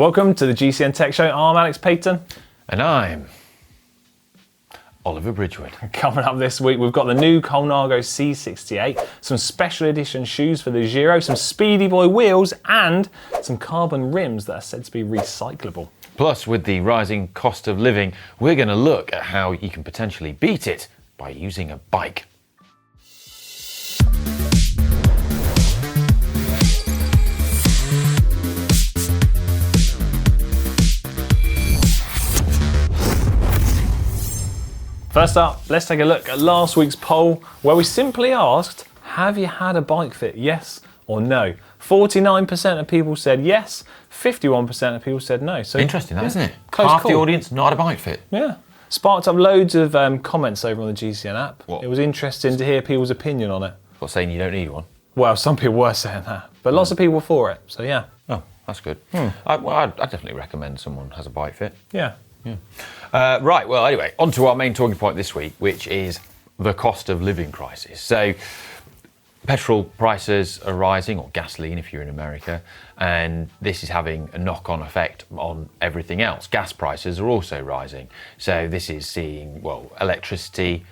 Welcome to the GCNTech show. I'm Alex Payton. And I'm Oliver Bridgewood. Coming up this week, we've got the new Colnago C68, some special edition shoes for the Giro, some Speedy Boy wheels, and some carbon rims that are said to be recyclable. Plus, with the rising cost of living, we're going to look at how you can potentially beat it by using a bike. First up, let's take a look at last week's poll where we simply asked, have you had a bike fit, yes or no? 49% of people said yes, 51% of people said no. So interesting, that, isn't it? Close Half call. the audience not a bike fit. Yeah. Sparked up loads of comments over on the GCN app. What? It was interesting to hear people's opinion on it. What, saying you don't need one? Well, some people were saying that, but lots of people were for it, so yeah. Oh, that's good. I'd definitely recommend someone has a bike fit. Yeah. Right, well, anyway, on to our main talking point this week, which is the cost of living crisis. So, petrol prices are rising, or gasoline if you're in America, and this is having a knock-on effect on everything else. Gas prices are also rising. So this is seeing, well, electricity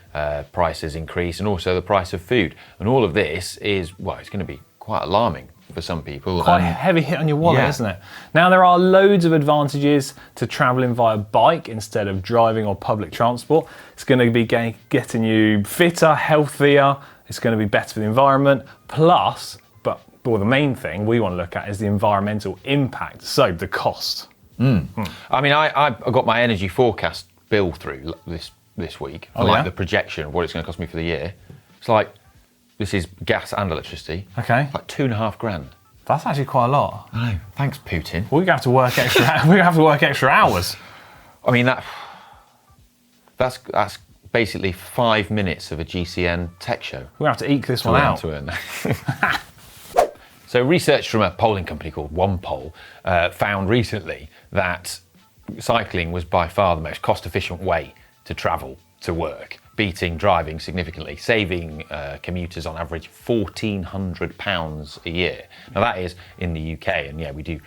prices increase and also the price of food. And all of this is, well, it's going to be quite alarming for some people. Quite a heavy hit on your wallet, isn't it? Now, there are loads of advantages to travelling via bike instead of driving or public transport. It's going to be getting you fitter, healthier. It's going to be better for the environment. Plus, the main thing we want to look at is the environmental impact, so the cost. I mean, I got my energy forecast bill through this week. The projection of what it's going to cost me for the year. It's like, this is gas and electricity. Okay. Like $2,500. That's actually quite a lot. I know. Thanks, Putin. We're gonna have to work extra. We're gonna have to work extra hours. I mean, that's basically 5 minutes of a GCNTech show. We're gonna have to eke this one out. To earn. So, research from a polling company called OnePoll found recently that cycling was by far the most cost-efficient way to travel to work, beating driving significantly, saving commuters on average £1,400 a year. Now that is in the UK, and yeah, we do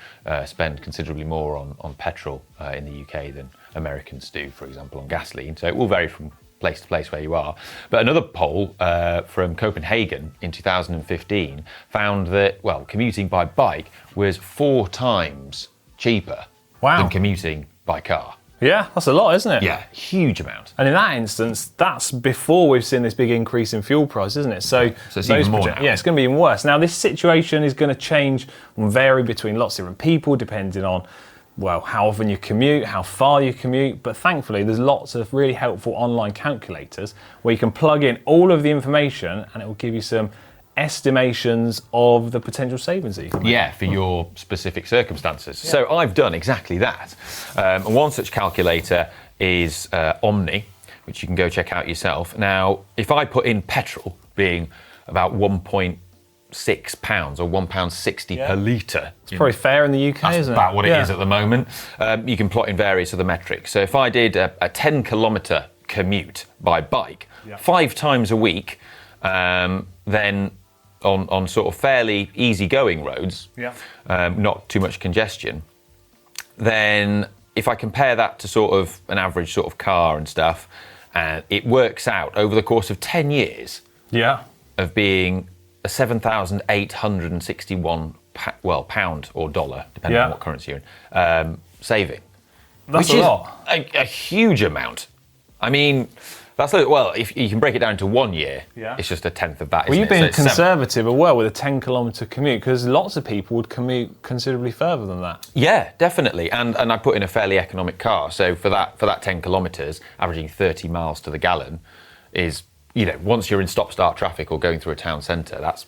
spend considerably more on petrol in the UK than Americans do, for example, on gasoline. So it will vary from place to place where you are. But another poll from Copenhagen in 2015 found that, well, commuting by bike was 4 times cheaper than commuting by car. Yeah, that's a lot, isn't it? Yeah, huge amount. And in that instance, that's before we've seen this big increase in fuel price, isn't it? So it's even more now. Yeah, it's going to be even worse. Now, this situation is going to change and vary between lots of different people, depending on, well, how often you commute, how far you commute. But thankfully, there's lots of really helpful online calculators where you can plug in all of the information and it will give you some estimations of the potential savings that you can make. Yeah, for your specific circumstances. Yeah. So I've done exactly that. One such calculator is Omni, which you can go check out yourself. Now, if I put in petrol being about £1.6 or £1.60 per litre. It's probably fair in the UK, isn't it? That's about what it is at the moment. You can plot in various other metrics. So if I did a 10-kilometre commute by bike 5 times a week, then on sort of fairly easy-going roads, not too much congestion, then if I compare that to sort of an average sort of car and stuff, it works out over the course of 10 years of being a 7,861 pound or dollar, depending on what currency you're in, saving. That's which a is lot. A huge amount. I mean, that's well, if you can break it down to 1 year, it's just a tenth of that. Well, you've been conservative as well with a 10-kilometre commute, because lots of people would commute considerably further than that. Yeah, definitely. And I put in a fairly economic car, so for that 10 kilometres, averaging 30 miles to the gallon is, you know, once you're in stop-start traffic or going through a town centre, that's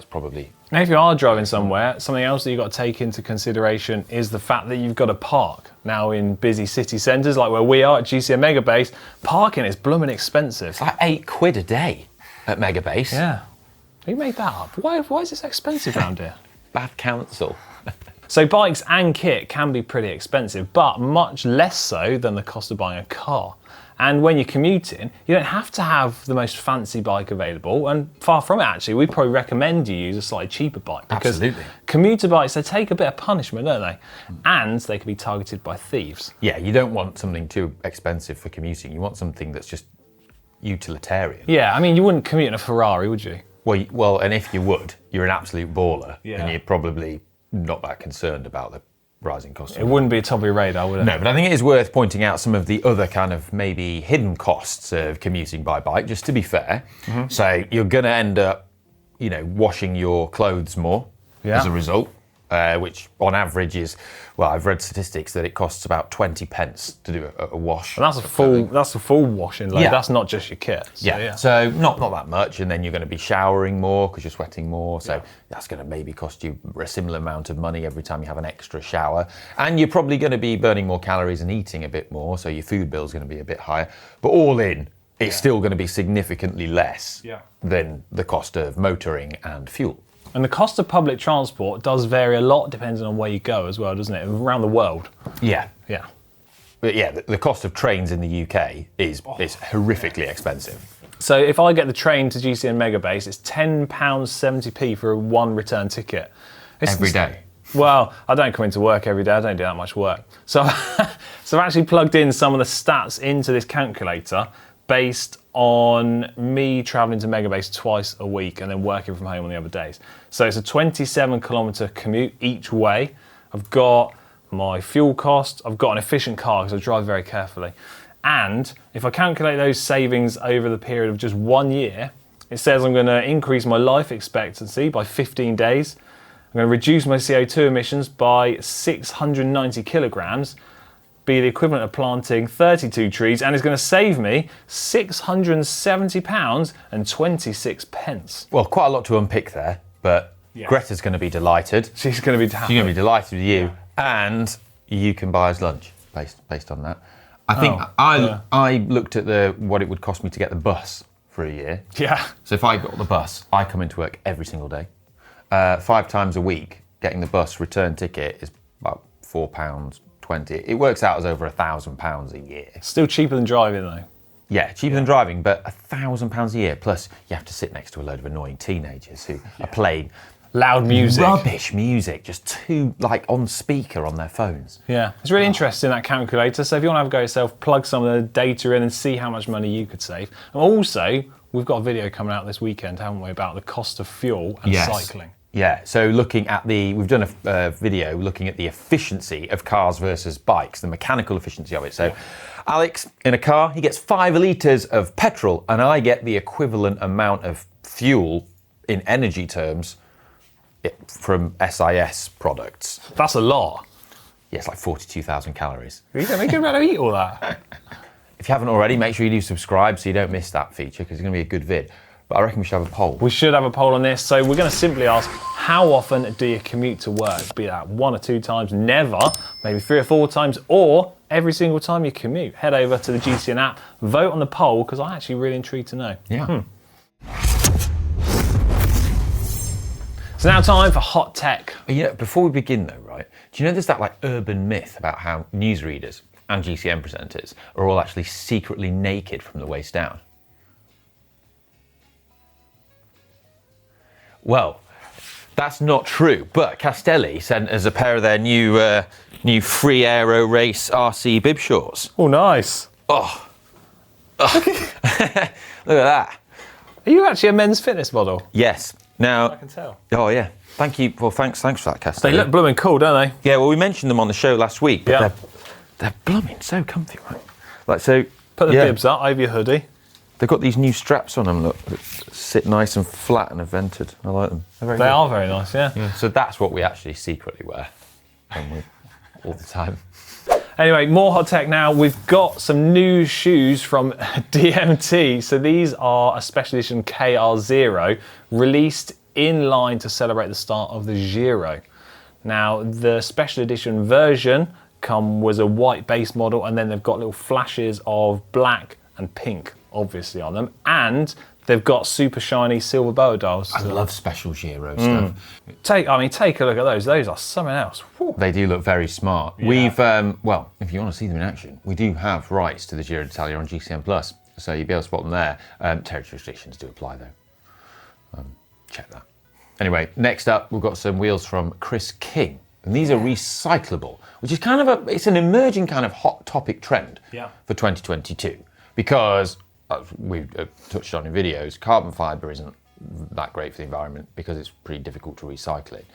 probably... Now, if you are driving somewhere, something else that you've got to take into consideration is the fact that you've got to park. Now, in busy city centres, like where we are at GCN Megabase, parking is blooming expensive. It's like £8 a day at Megabase. Yeah. Who made that up? Why is it so expensive around here? Bad council. So bikes and kit can be pretty expensive, but much less so than the cost of buying a car. And when you're commuting, you don't have to have the most fancy bike available. And far from it, actually, we'd probably recommend you use a slightly cheaper bike. Because Absolutely. commuter bikes, they take a bit of punishment, don't they? And they can be targeted by thieves. Yeah, you don't want something too expensive for commuting. You want something that's just utilitarian. Yeah, I mean, you wouldn't commute in a Ferrari, would you? Well, and if you would, you're an absolute baller, Yeah. and you're probably not that concerned about the rising cost of It wouldn't be top of your radar, would it? No, but I think it is worth pointing out some of the other kind of maybe hidden costs of commuting by bike, just to be fair. So you're going to end up, washing your clothes more as a result, which on average is, well, I've read statistics that it costs about 20 pence to do a wash. And that's a full washing load. Yeah. That's not just your kit. So, So not that much, and then you're going to be showering more because you're sweating more. So that's going to maybe cost you a similar amount of money every time you have an extra shower. And you're probably going to be burning more calories and eating a bit more, so your food bill's going to be a bit higher. But all in, it's still going to be significantly less than the cost of motoring and fuel. And the cost of public transport does vary a lot depending on where you go as well, doesn't it? Around the world. Yeah. Yeah. But yeah, the cost of trains in the UK is horrifically expensive. So if I get the train to GCN Megabase, it's £10.70p for a one return ticket. Every day. Well, I don't come into work every day. I don't do that much work. So I've actually plugged in some of the stats into this calculator based on me travelling to Megabase twice a week and then working from home on the other days. So it's a 27-kilometre commute each way. I've got my fuel cost. I've got an efficient car because I drive very carefully. And if I calculate those savings over the period of just 1 year, it says I'm going to increase my life expectancy by 15 days. I'm going to reduce my CO2 emissions by 690 kilograms, be the equivalent of planting 32 trees, and it's going to save me £670 and 26 pence. Well, quite a lot to unpick there, but Greta's going to be delighted. She's going to be happy. She's going to be delighted with you, and you can buy us lunch based on that. I think I looked at what it would cost me to get the bus for a year. Yeah. So if I got the bus, I come into work every single day. 5 times a week, getting the bus return ticket is about £4.20. It works out as over £1,000 a year. Still cheaper than driving though. Yeah, cheaper than driving, but £1,000 a year. Plus, you have to sit next to a load of annoying teenagers who are playing loud music. Rubbish music, just too on speaker on their phones. Yeah, it's really interesting, that calculator. So if you want to have a go yourself, plug some of the data in and see how much money you could save. And also, we've got a video coming out this weekend, haven't we, about the cost of fuel and cycling. Yeah, so we've done a video looking at the efficiency of cars versus bikes, the mechanical efficiency of it. So Alex, in a car, he gets 5 litres of petrol, and I get the equivalent amount of fuel in energy terms from SIS products. That's a lot. Yeah, it's like 42,000 calories. You don't think you're about to eat all that. If you haven't already, make sure you do subscribe so you don't miss that feature, because it's going to be a good vid. But I reckon we should have a poll. We should have a poll on this. So we're going to simply ask, how often do you commute to work? Be that 1 or 2 times, never, maybe 3 or 4 times, or every single time you commute. Head over to the GCN app, vote on the poll, because I'm actually really intrigued to know. Yeah. So now time for hot tech. Before we begin though, right, do you know there's that urban myth about how newsreaders and GCN presenters are all actually secretly naked from the waist down? Well, that's not true, but Castelli sent us a pair of their new Free Aero Race RC bib shorts. Oh, nice. Oh. Look at that. Are you actually a men's fitness model? Yes. Now, I can tell. Oh yeah. Thank you. Well, thanks for that, Castelli. They look blooming cool, don't they? Yeah. Well, we mentioned them on the show last week. But they're blooming so comfy, right? Put the bibs up over your hoodie. They've got these new straps on them, look, that sit nice and flat and are vented. I like them. They are very nice, yeah. So that's what we actually secretly wear all the time. Anyway, more hot tech now. We've got some new shoes from DMT. So these are a special edition KR0 released in line to celebrate the start of the Giro. Now, the special edition version was a white base model, and then they've got little flashes of black and pink, obviously, on them. And They've got super shiny silver bow dials. I love special Giro stuff. Take a look at those. Those are something else. Whew. They do look very smart. Yeah. We've, well, if you want to see them in action, we do have rights to the Giro d'Italia on GCN Plus, so you'll be able to spot them there. Territory restrictions do apply though. Check that. Anyway, next up, we've got some wheels from Chris King. And these are recyclable, which is kind of it's an emerging kind of hot topic trend for 2022. Because, as we've touched on in videos, carbon fibre isn't that great for the environment because it's pretty difficult to recycle it.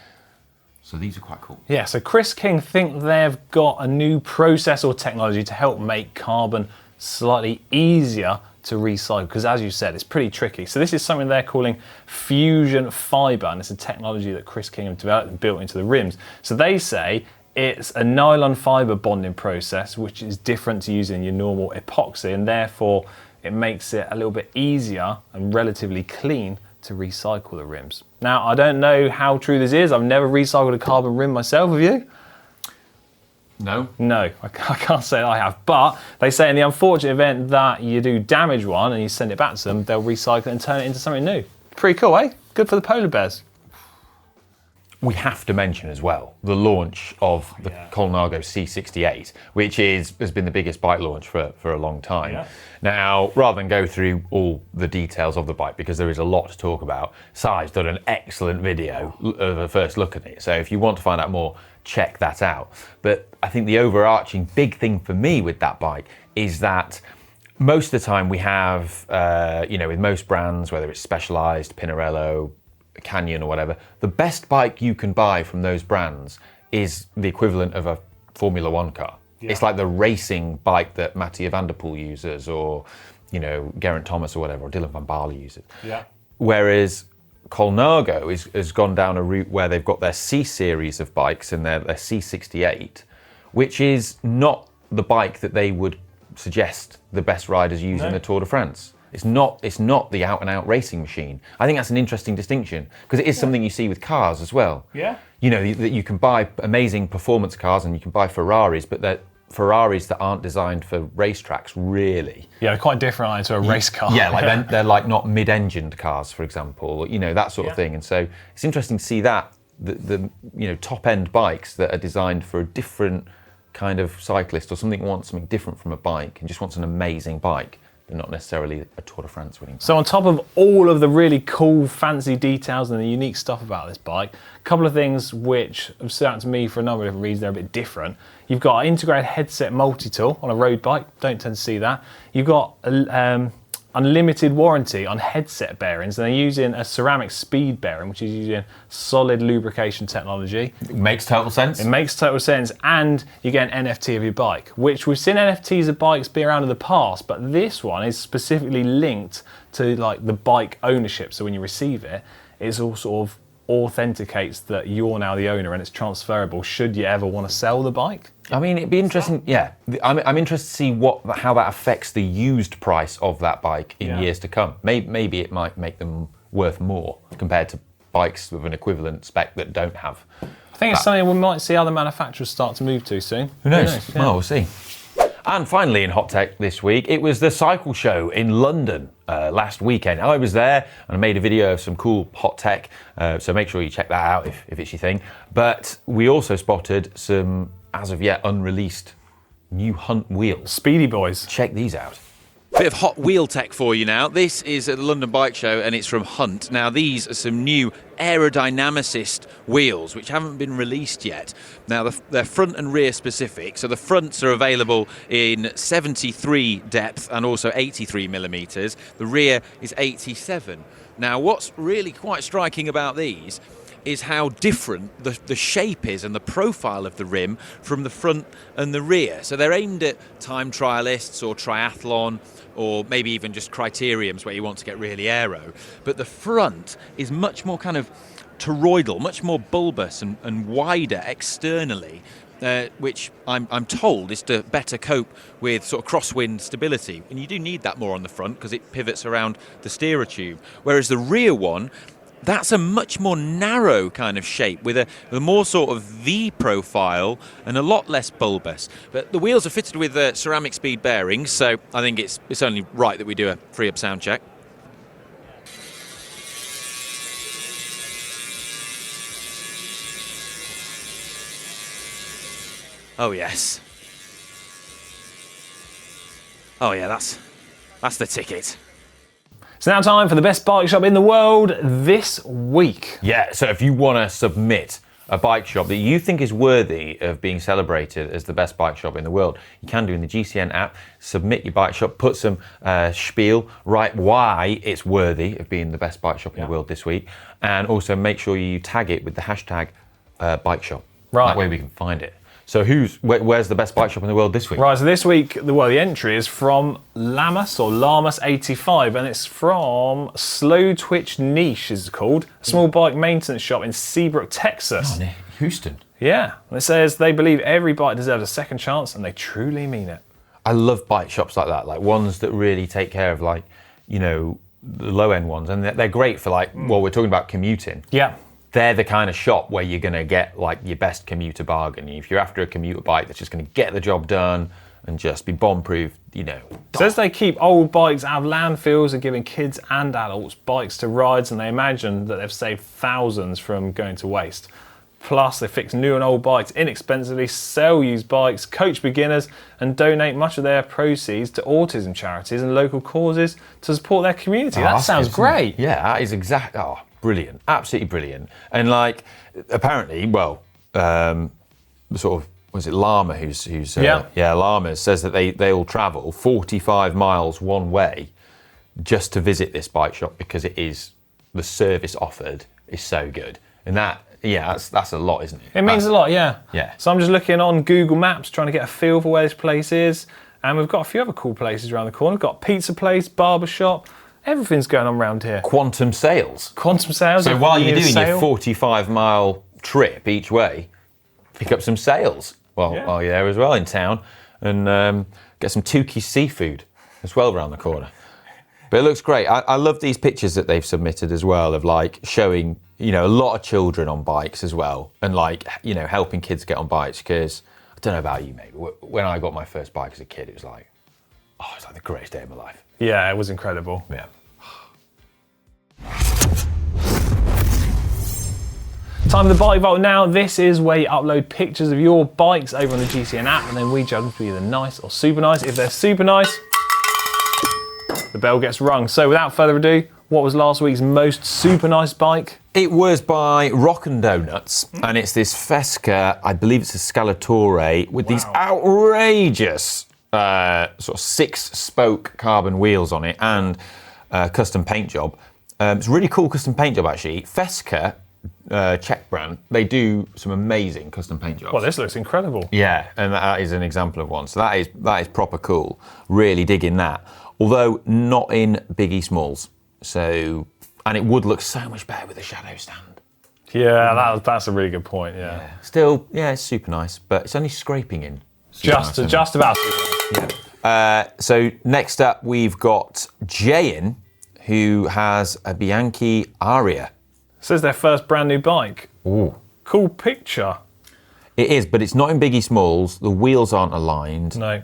So these are quite cool. Yeah, so Chris King think they've got a new process or technology to help make carbon slightly easier to recycle, because as you said, it's pretty tricky. So this is something they're calling fusion fibre, and it's a technology that Chris King have developed and built into the rims. So they say it's a nylon fibre bonding process, which is different to using your normal epoxy, and therefore it makes it a little bit easier and relatively clean to recycle the rims. Now, I don't know how true this is. I've never recycled a carbon rim myself, have you? No. No, I can't say I have. But they say in the unfortunate event that you do damage one and you send it back to them, they'll recycle it and turn it into something new. Pretty cool, eh? Good for the polar bears. We have to mention as well the launch of the Colnago C68, which has been the biggest bike launch for a long time. Yeah. Now, rather than go through all the details of the bike, because there is a lot to talk about, Si's done an excellent video of a first look at it. So if you want to find out more, check that out. But I think the overarching big thing for me with that bike is that most of the time we have, with most brands, whether it's Specialized, Pinarello, Canyon or whatever, the best bike you can buy from those brands is the equivalent of a Formula One car. Yeah. It's like the racing bike that Mathieu van der Poel uses, or Geraint Thomas or whatever, or Dylan van Baarle uses. Yeah. Whereas Colnago has gone down a route where they've got their C series of bikes and their C68, which is not the bike that they would suggest the best riders use in the Tour de France. It's not the out-and-out racing machine. I think that's an interesting distinction, because it is something you see with cars as well. Yeah. That you can buy amazing performance cars and you can buy Ferraris, but they're Ferraris that aren't designed for racetracks, really. Yeah, they're quite different, aren't they, to a race car. Yeah, like they're like not mid-engined cars, for example, that sort of thing. And so it's interesting to see that the top-end bikes that are designed for a different kind of cyclist, or something who wants something different from a bike and just wants an amazing bike, but not necessarily a Tour de France winning. So on top of all of the really cool, fancy details and the unique stuff about this bike, a couple of things which have stood out to me for a number of different reasons. They're a bit different. You've got an integrated headset multi-tool on a road bike. Don't tend to see that. You've got unlimited warranty on headset bearings, and they're using a ceramic speed bearing, which is using solid lubrication technology. It makes total sense. It makes total sense, and you get an NFT of your bike, which we've seen NFTs of bikes be around in the past, but this one is specifically linked to like the bike ownership. So when you receive it, it's all sort of authenticates that you're now the owner, and it's transferable should you ever want to sell the bike. I mean, it'd be interesting. Yeah, I'm interested to see how that affects the used price of that bike in years to come. Maybe it might make them worth more compared to bikes with an equivalent spec that don't have. I think it's something we might see other manufacturers start to move to soon. Who knows? Yeah. Well, we'll see. And finally in Hot Tech this week, it was the cycle show in London last weekend. I was there and I made a video of some cool hot tech, so make sure you check that out if it's your thing. But we also spotted some, as of yet, unreleased new Hunt wheels. Speedy boys. Check these out. Bit of hot wheel tech for you now. This is at the London Bike Show and it's from Hunt. Now these are some new aerodynamicist wheels which haven't been released yet. Now they're front and rear specific, so the fronts are available in 73 depth and also 83 millimeters. The rear is 87. Now what's really quite striking about these is how different the shape is and the profile of the rim from the front and the rear. So they're aimed at time trialists or triathlon, or maybe even just criteriums where you want to get really aero. But the front is much more kind of toroidal, much more bulbous and wider externally, which I'm told is to better cope with sort of crosswind stability. And you do need that more on the front because it pivots around the steerer tube. Whereas the rear one, that's a much more narrow kind of shape with a more sort of V profile and a lot less bulbous. But the wheels are fitted with ceramic speed bearings, so I think it's only right that we do a free-up sound check. Oh yes. Oh yeah, that's the ticket. It's now time for the best bike shop in the world this week. Yeah, so if you want to submit a bike shop that you think is worthy of being celebrated as the best bike shop in the world, you can do in the GCN app. Submit your bike shop, put some spiel, write why it's worthy of being the best bike shop in the world this week, and also make sure you tag it with the hashtag bike shop. Right. That way we can find it. So where's the best bike shop in the world this week? Right, so this week, the entry is from Lamus85, and it's from Slow Twitch Niche, is it called? A small bike maintenance shop in Seabrook, Texas. Oh, Houston. Yeah, and it says they believe every bike deserves a second chance, and they truly mean it. I love bike shops like that, like ones that really take care of, like, you know, the low-end ones, and they're great for, like, well, we're talking about commuting. Yeah. They're the kind of shop where you're going to get like your best commuter bargain. If you're after a commuter bike that's just going to get the job done and just be bomb-proof, you know. It says they keep old bikes out of landfills and giving kids and adults bikes to rides, and they imagine that they've saved thousands from going to waste. Plus, they fix new and old bikes inexpensively, sell used bikes, coach beginners, and donate much of their proceeds to autism charities and local causes to support their community. That sounds great. Yeah, that is exact. Oh, brilliant. Absolutely brilliant. And like, apparently, well, sort of, was it Llama who's Llama says that they all travel 45 miles one way just to visit this bike shop because it is, the service offered is so good. And that's a lot, isn't it? It means a lot, yeah. Yeah. So I'm just looking on Google Maps, trying to get a feel for where this place is. And we've got a few other cool places around the corner. We've got a pizza place, barber shop. Everything's going on around here. Quantum sales. Quantum sales. So while you're doing your 45-mile trip each way, pick up some sales while you're there as well in town, and get some Tukey seafood as well around the corner. But it looks great. I love these pictures that they've submitted as well of like showing, you know, a lot of children on bikes as well, and like, you know, helping kids get on bikes, because I don't know about you, mate, but when I got my first bike as a kid, it was like, oh, it's like the greatest day of my life. Yeah, it was incredible. Yeah. Time for the bike vault now. This is where you upload pictures of your bikes over on the GCN app, and then we judge them to be either nice or super nice. If they're super nice, the bell gets rung. So without further ado, what was last week's most super nice bike? It was by Rockin' Donuts, and it's this Fesca, I believe it's a Scalatore, with these outrageous sort of 6-spoke carbon wheels on it, and custom paint job. It's a really cool custom paint job, actually. Fesca, Czech brand, they do some amazing custom paint jobs. Well, this looks incredible. Yeah, and that is an example of one. So that is proper cool. Really digging that. Although not in Biggie Smalls. So, and it would look so much better with a shadow stand. Yeah, that's a really good point. Yeah. Still, yeah, it's super nice, but it's only scraping in. Just about. Yeah. So next up, we've got Jayen, who has a Bianchi Aria. It says their first brand new bike. Ooh. Cool picture. It is, but it's not in Biggie Smalls. The wheels aren't aligned. No.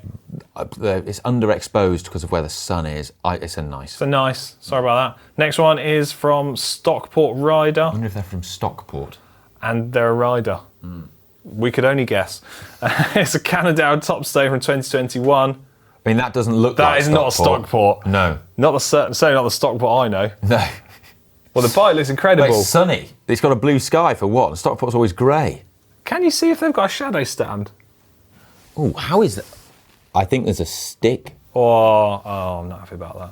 It's underexposed because of where the sun is. It's a nice. So nice. Sorry about that. Next one is from Stockport Rider. I wonder if they're from Stockport. And they're a rider. We could only guess. It's a Canadair Topstone from 2021. I mean, that doesn't look that like is Stockport. Not a Stockport. No. Certainly not the Stockport I know. No. Well, the bike looks incredible. But it's sunny. It's got a blue sky for one. Stockport's always grey. Can you see if they've got a shadow stand? Oh, how is that? I think there's a stick. Oh, I'm not happy about that.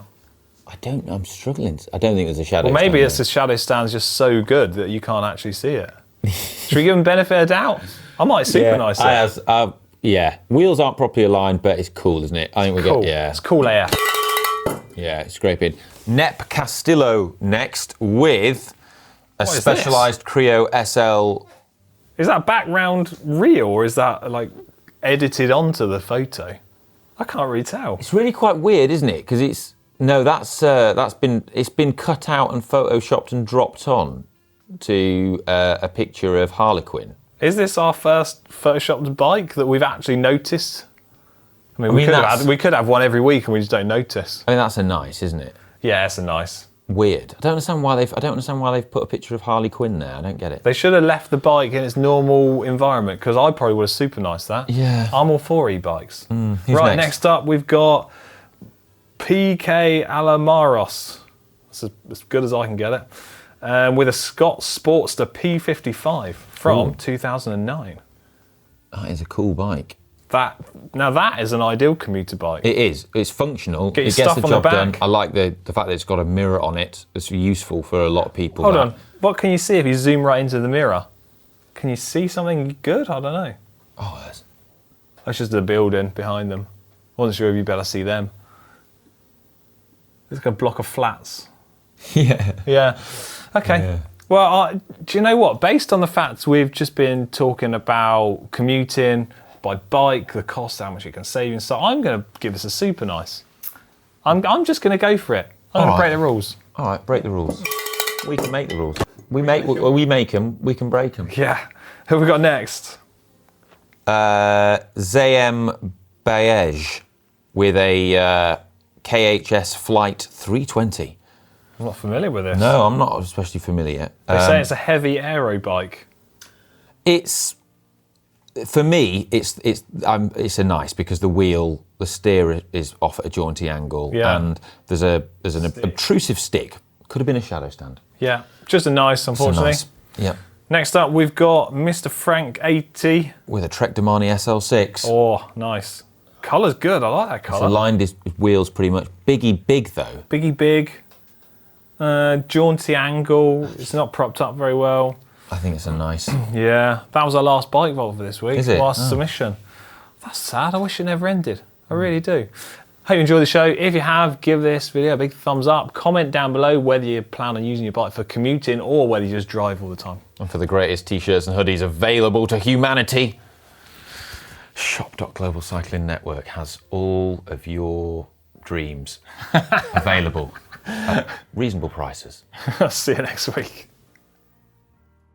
I'm struggling. I don't think there's a shadow stand. Well, maybe stand it's the shadow stand's just so good that you can't actually see it. Should we give them benefit of doubt? I might super nice it. Yeah, wheels aren't properly aligned, but it's cool, isn't it? I think cool. It's cool AF. Yeah, it's scraping. Nep Castillo next with a Specialized Creo SL. Is that background real, or is that like edited onto the photo? I can't really tell. It's really quite weird, isn't it? Because it's been cut out and photoshopped and dropped on to a picture of Harlequin. Is this our first photoshopped bike that we've actually noticed? I mean, we could have one every week and we just don't notice. I mean, that's a nice, isn't it? Yeah, it's a nice. weird. I don't understand why they've put a picture of Harley Quinn there. I don't get it. They should have left the bike in its normal environment, because I probably would have supernised that. Yeah. I'm all for e-bikes. Who's Right, next? next up we've got PK Alamaros. That's as good as I can get it. With a Scott Sportster P55 from 2009. That is a cool bike. That is an ideal commuter bike. It is. It's functional. Get your It gets stuff the on the job done. back. I like the fact that it's got a mirror on it. It's useful for a lot of people. Hold on. What can you see if you zoom right into the mirror? Can you see something good? I don't know. Oh, That's just the building behind them. I wasn't sure if you better see them. It's like a block of flats. yeah. Yeah. Okay. Yeah. Well, do you know what? Based on the facts we've just been talking about commuting by bike, the cost, how much you can save and stuff, I'm going to give this a super nice. I'm just going to go for it. I'm going to break the rules. All right, break the rules. We can make the rules. We make them. We can break them. Yeah. Who have we got next? ZM Baegel with a KHS Flight 320. I'm not familiar with this. No, I'm not especially familiar. They say it's a heavy aero bike. It's, for me, it's a nice, because the steer is off at a jaunty angle, and there's an obtrusive stick. Could have been a shadow stand. Yeah, just a nice, unfortunately. Yeah. Next up, we've got Mr. Frank 80. With a Trek Domani SL6. Oh, nice. Colour's good, I like that It's colour. aligned his wheels pretty much. Biggie big, though. Biggie big. Jaunty angle. It's not propped up very well. I think it's a nice... Yeah, that was our last bike vault for this week. Is it? Last submission. That's sad. I wish it never ended. I really do. Hope you enjoyed the show. If you have, give this video a big thumbs up. Comment down below whether you plan on using your bike for commuting or whether you just drive all the time. And for the greatest t-shirts and hoodies available to humanity, Shop.Global Cycling Network has all of your dreams available at reasonable prices. I'll see you next week.